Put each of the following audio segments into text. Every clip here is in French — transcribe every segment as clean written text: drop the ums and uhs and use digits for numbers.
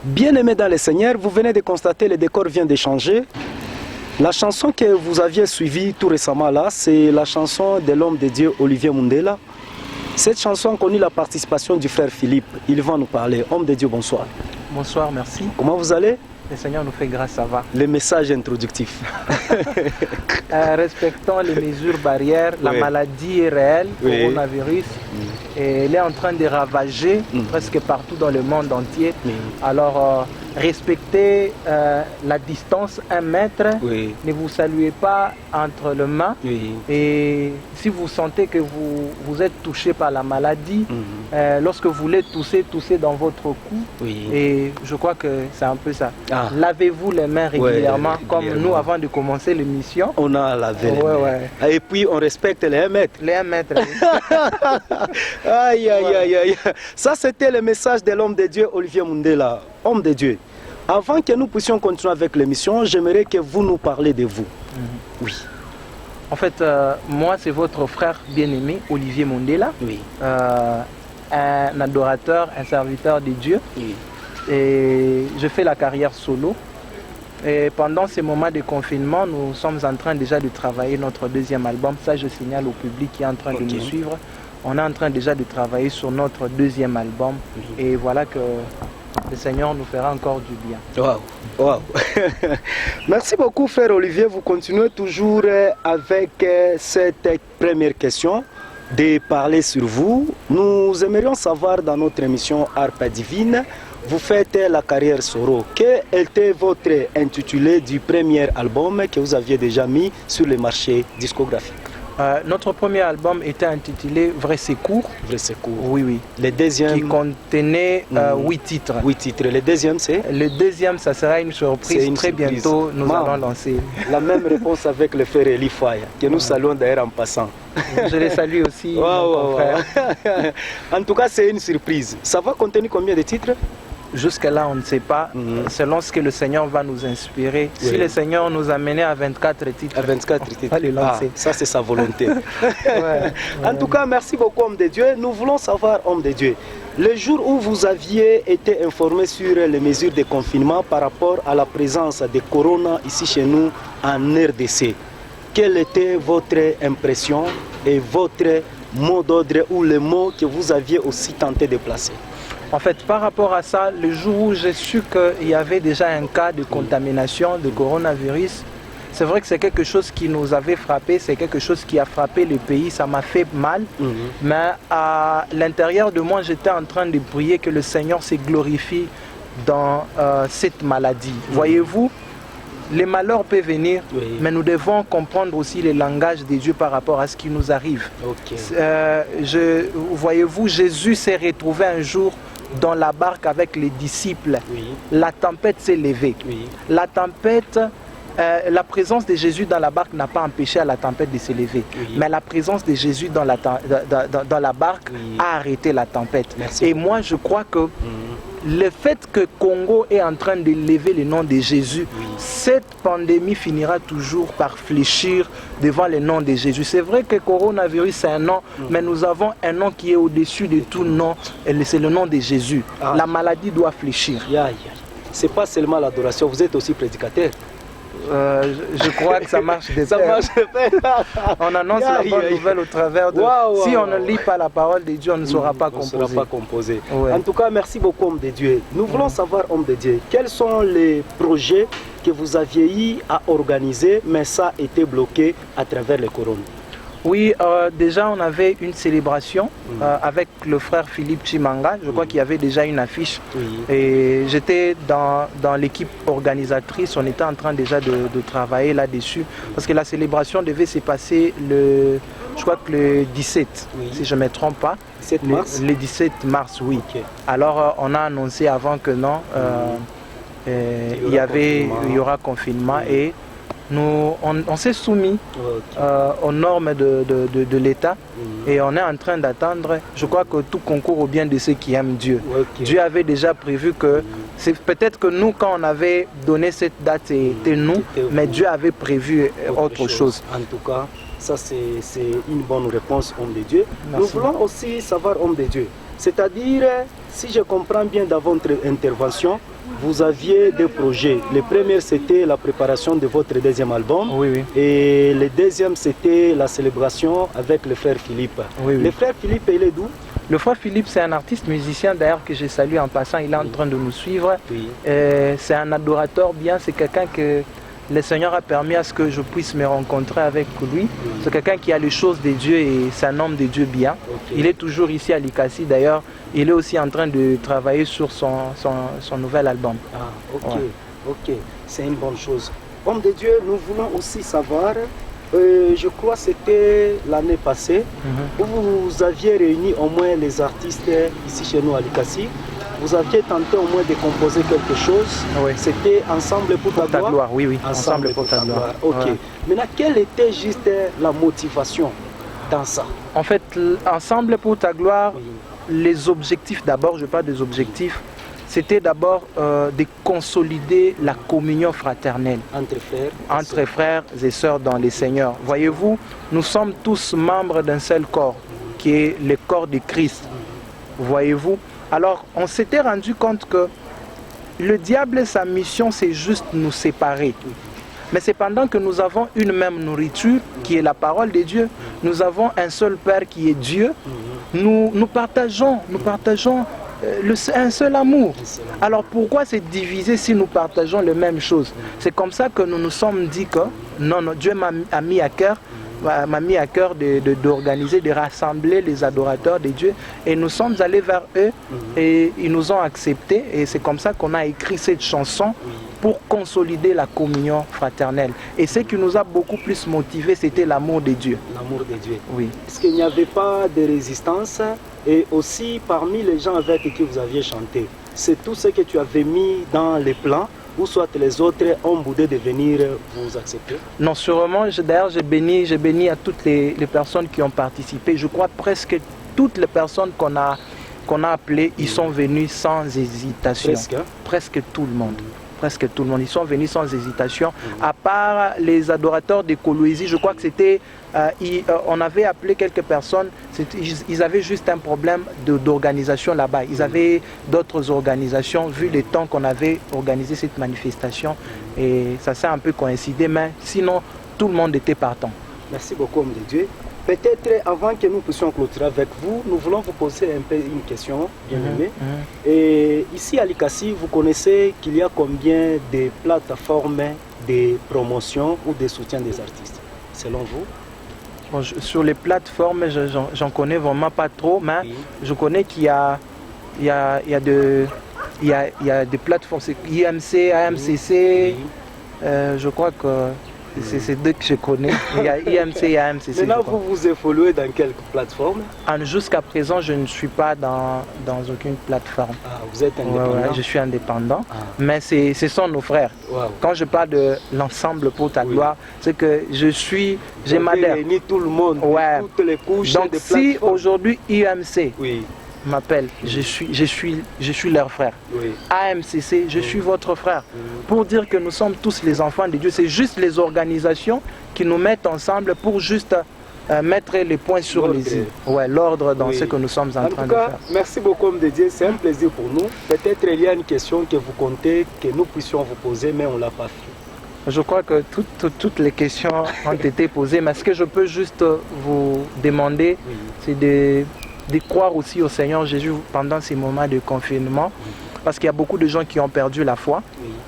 Bien-aimés dans le Seigneur, vous venez de constater, le décor vient de changer. La chanson que vous aviez suivie tout récemment là, c'est la chanson de l'homme de Dieu Olivier Mundela. Cette chanson a connu la participation du frère Philippe. Il va nous parler. Homme de Dieu, bonsoir. Bonsoir, merci. Comment vous allez? Le Seigneur nous fait grâce, ça va. Le message introductif. Respectons les mesures barrières. La maladie est réelle, coronavirus. Et elle est en train de ravager presque partout dans le monde entier. Alors, respectez la distance 1 mètre. Ne vous saluez pas entre les mains. Et si vous sentez que vous êtes touché par la maladie, lorsque vous voulez tousser, toussez dans votre cou. Et je crois que c'est un peu ça. Lavez-vous les mains régulièrement, comme nous avant de commencer l'émission. On a lavé les mains. Et puis on respecte les 1 mètre. Les 1 mètre. Aïe, aïe, aïe, aïe. Ça, c'était le message de l'homme de Dieu, Olivier Mundela. Homme de Dieu. Avant que nous puissions continuer avec l'émission, j'aimerais que vous nous parlez de vous. Oui. En fait, moi, c'est votre frère bien-aimé, Olivier Mundela. Un adorateur, un serviteur de Dieu. Et je fais la carrière solo. Et pendant ces moments de confinement, nous sommes en train déjà de travailler notre 2e album. Ça, je signale au public qui est en train de nous suivre. On est en train déjà de travailler sur notre 2e album. Et voilà que le Seigneur nous fera encore du bien. Wow. Merci beaucoup, frère Olivier. Vous continuez toujours avec cette première question de parler sur vous. Nous aimerions savoir dans notre émission Harpe Divine, vous faites la carrière solo. Quel était votre intitulé du premier album que vous aviez déjà mis sur le marché discographique? Notre premier album était intitulé Vrai Secours. Vrai Secours. Oui. Le deuxième... Qui contenait 8 titres. 8 titres. Le deuxième, c'est? Le deuxième, ça sera une surprise. Très bientôt, nous allons lancer. La même réponse avec le frère Eli Faya, que nous saluons d'ailleurs en passant. Je les salue aussi, mon frère. En tout cas, c'est une surprise. Ça va contenir combien de titres? Jusque-là, on ne sait pas, selon ce que le Seigneur va nous inspirer. Si le Seigneur nous a menés à 24 titres, on va les lancer. Ça, c'est sa volonté. En tout cas, merci beaucoup, homme de Dieu. Nous voulons savoir, homme de Dieu, le jour où vous aviez été informé sur les mesures de confinement par rapport à la présence de Corona ici chez nous en RDC, quelle était votre impression et votre mot d'ordre ou le mot que vous aviez aussi tenté de placer? En fait, par rapport à ça, le jour où j'ai su qu'il y avait déjà un cas de contamination de coronavirus, c'est vrai que c'est quelque chose qui nous avait frappé, c'est quelque chose qui a frappé le pays, ça m'a fait mal. Mais à l'intérieur de moi, j'étais en train de prier que le Seigneur se glorifie dans cette maladie. Voyez-vous, les malheurs peuvent venir, mais nous devons comprendre aussi le langage de Dieu par rapport à ce qui nous arrive. Voyez-vous, Jésus s'est retrouvé un jour dans la barque avec les disciples. La tempête s'est levée. La tempête, la présence de Jésus dans la barque n'a pas empêché à la tempête de se lever. Mais la présence de Jésus dans la barque a arrêté la tempête. Et moi, je crois que le fait que Congo est en train de lever le nom de Jésus, cette pandémie finira toujours par fléchir devant le nom de Jésus. C'est vrai que coronavirus c'est un nom, mais nous avons un nom qui est au-dessus de tout nom, et c'est le nom de Jésus. La maladie doit fléchir. C'est pas seulement l'adoration, vous êtes aussi prédicateur. Je crois que ça marche de pair. On annonce la bonne nouvelle au travers de... Si on ne lit pas la parole de Dieu, on ne saura pas composer. En tout cas, merci beaucoup, homme de Dieu. Nous voulons savoir, homme de Dieu, quels sont les projets que vous aviez eu à organiser, mais ça a été bloqué à travers le corona? Oui, déjà on avait une célébration avec le frère Philippe Chimanga. Je crois qu'il y avait déjà une affiche. Et j'étais dans l'équipe organisatrice. On était en train déjà de travailler là-dessus. Parce que la célébration devait se passer je crois que le 17, si je ne me trompe pas. 17 mars. Le 17 mars, oui. Alors on a annoncé avant que non, il y aura confinement et on s'est soumis aux normes de l'État et on est en train d'attendre. Je crois que tout concourt au bien de ceux qui aiment Dieu. Dieu avait déjà prévu que, c'est peut-être que nous, quand on avait donné cette date, c'était nous, mais Dieu avait prévu autre chose. En tout cas, ça c'est une bonne réponse, homme de Dieu. Merci. Nous voulons aussi savoir, homme de Dieu, C'est-à-dire, si je comprends bien dans votre intervention, vous aviez deux projets. Le premier, c'était la préparation de votre deuxième album. Oui, oui. Et le deuxième, c'était la célébration avec le frère Philippe. Oui, oui. Le frère Philippe, il est d'où? Le frère Philippe, c'est un artiste musicien d'ailleurs que j'ai salué en passant. Il est en train de nous suivre. Oui. C'est un adorateur bien. C'est quelqu'un que le Seigneur a permis à ce que je puisse me rencontrer avec lui. C'est quelqu'un qui a les choses de Dieu et c'est un homme de Dieu bien. Il est toujours ici à Likasi. D'ailleurs, il est aussi en train de travailler sur son nouvel album. Ah, ok, Ouais. ok, c'est une bonne chose. Homme de Dieu, nous voulons aussi savoir, je crois que c'était l'année passée, où vous aviez réuni au moins les artistes ici chez nous à Likasi. Vous aviez tenté au moins de composer quelque chose. Oui. C'était Ensemble pour ta gloire. gloire. Oui, oui. Ensemble pour ta gloire. Ok. Ouais. Maintenant, quelle était juste la motivation dans ça? En fait, Ensemble pour ta gloire, Oui. les objectifs d'abord, je parle des objectifs, c'était d'abord de consolider la communion fraternelle entre frères et sœurs dans les Seigneurs. Voyez-vous, nous sommes tous membres d'un seul corps, qui est le corps de Christ. Voyez-vous? Alors, on s'était rendu compte que le diable, sa mission, c'est juste nous séparer. Mais c'est pendant que nous avons une même nourriture, qui est la parole de Dieu, nous avons un seul Père qui est Dieu, nous partageons un seul amour. Alors pourquoi se diviser si nous partageons les mêmes choses? C'est comme ça que nous nous sommes dit que non, Dieu m'a mis à cœur d'organiser, de rassembler les adorateurs de Dieu, et nous sommes allés vers eux et ils nous ont acceptés, et c'est comme ça qu'on a écrit cette chanson pour consolider la communion fraternelle. Et ce qui nous a beaucoup plus motivés, c'était l'amour de Dieu. L'amour de Dieu. Oui. Est-ce qu'il n'y avait pas de résistance? Et aussi, parmi les gens avec qui vous aviez chanté, c'est tout ce que tu avais mis dans les plans, ou soit les autres ont boudé de venir vous accepter? Non, sûrement. D'ailleurs, j'ai béni à toutes les personnes qui ont participé. Je crois presque toutes les personnes qu'on a appelées, ils sont venus sans hésitation. Presque tout le monde. Presque tout le monde. Ils sont venus sans hésitation. À part les adorateurs de Kolwezi, je crois que c'était... on avait appelé quelques personnes, ils avaient juste un problème d'organisation là-bas. Ils avaient d'autres organisations, vu le temps qu'on avait organisé cette manifestation. Et ça s'est un peu coïncidé, mais sinon, tout le monde était partant. Merci beaucoup, homme de Dieu. Peut-être avant que nous puissions clôturer avec vous, nous voulons vous poser un peu une question, bien-aimé. Et ici à Likasi, vous connaissez qu'il y a combien de plateformes de promotion ou de soutien des artistes, selon vous? Bon, sur les plateformes, j'en connais vraiment pas trop, mais je connais qu'il y a des plateformes, c'est IMC, AMCC, je crois que c'est deux que je connais. Il y a IMC et AMCC. Maintenant, vous évoluez dans quelle plateforme? Jusqu'à présent, je ne suis pas dans aucune plateforme. Ah, vous êtes indépendant? Ouais, je suis indépendant, mais ce sont nos frères. Wow. Quand je parle de l'ensemble pour ta gloire, c'est que j'ai m'adhère. Tout le monde, toutes les couches. Donc si aujourd'hui IMC m'appelle, je suis leur frère. AMCC, je suis votre frère. Pour dire que nous sommes tous les enfants de Dieu, c'est juste les organisations qui nous mettent ensemble pour juste mettre les points sur les i. L'ordre dans ce que nous sommes en train de faire. Merci beaucoup, homme de Dieu, c'est un plaisir pour nous. Peut-être il y a une question que vous comptez, que nous puissions vous poser, mais on ne l'a pas fait. Je crois que toutes les questions ont été posées, mais ce que je peux juste vous demander, c'est de croire aussi au Seigneur Jésus pendant ces moments de confinement, parce qu'il y a beaucoup de gens qui ont perdu la foi.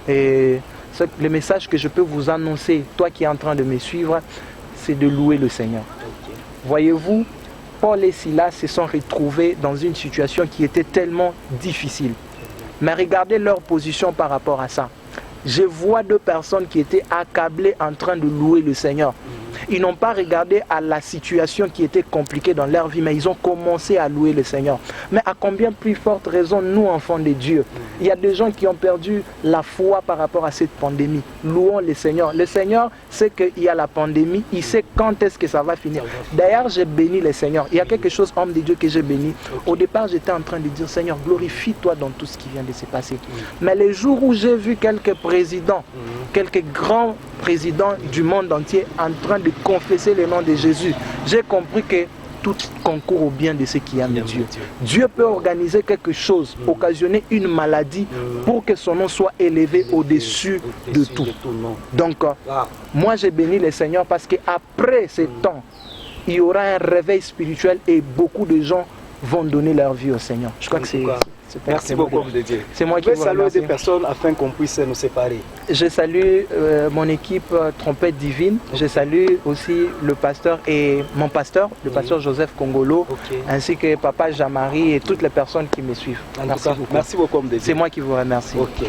Et le message que je peux vous annoncer, toi qui es en train de me suivre, c'est de louer le Seigneur. Voyez-vous, Paul et Silas se sont retrouvés dans une situation qui était tellement difficile. Mais regardez leur position par rapport à ça. Je vois deux personnes qui étaient accablées en train de louer le Seigneur. Ils n'ont pas regardé à la situation qui était compliquée dans leur vie, mais ils ont commencé à louer le Seigneur. Mais à combien plus forte raison, nous, enfants de Dieu, il y a des gens qui ont perdu la foi par rapport à cette pandémie. Louons le Seigneur. Le Seigneur sait qu'il y a la pandémie, il sait quand est-ce que ça va finir. D'ailleurs, j'ai béni le Seigneur. Il y a quelque chose, homme de Dieu, que j'ai béni. Au départ, j'étais en train de dire, Seigneur, glorifie-toi dans tout ce qui vient de se passer. Mais les jours où j'ai vu quelques présidents, quelques grands présidents du monde entier en train de confesser le nom de Jésus, j'ai compris que tout concourt au bien de ceux qui aiment Dieu. Dieu peut organiser quelque chose, occasionner une maladie pour que son nom soit élevé au-dessus de tout. Donc, moi j'ai béni le Seigneur parce qu'après ces temps, il y aura un réveil spirituel et beaucoup de gens vont donner leur vie au Seigneur. Je crois que c'est... Merci beaucoup, homme de Dieu. C'est moi qui vous saluer remercie. des personnes afin qu'on puisse nous séparer. Je salue mon équipe Trompette Divine. Je salue aussi le pasteur et mon pasteur, le pasteur Joseph Congolo, ainsi que papa Jean-Marie et toutes les personnes qui me suivent. Merci beaucoup, homme de Dieu. C'est moi qui vous remercie. Ok.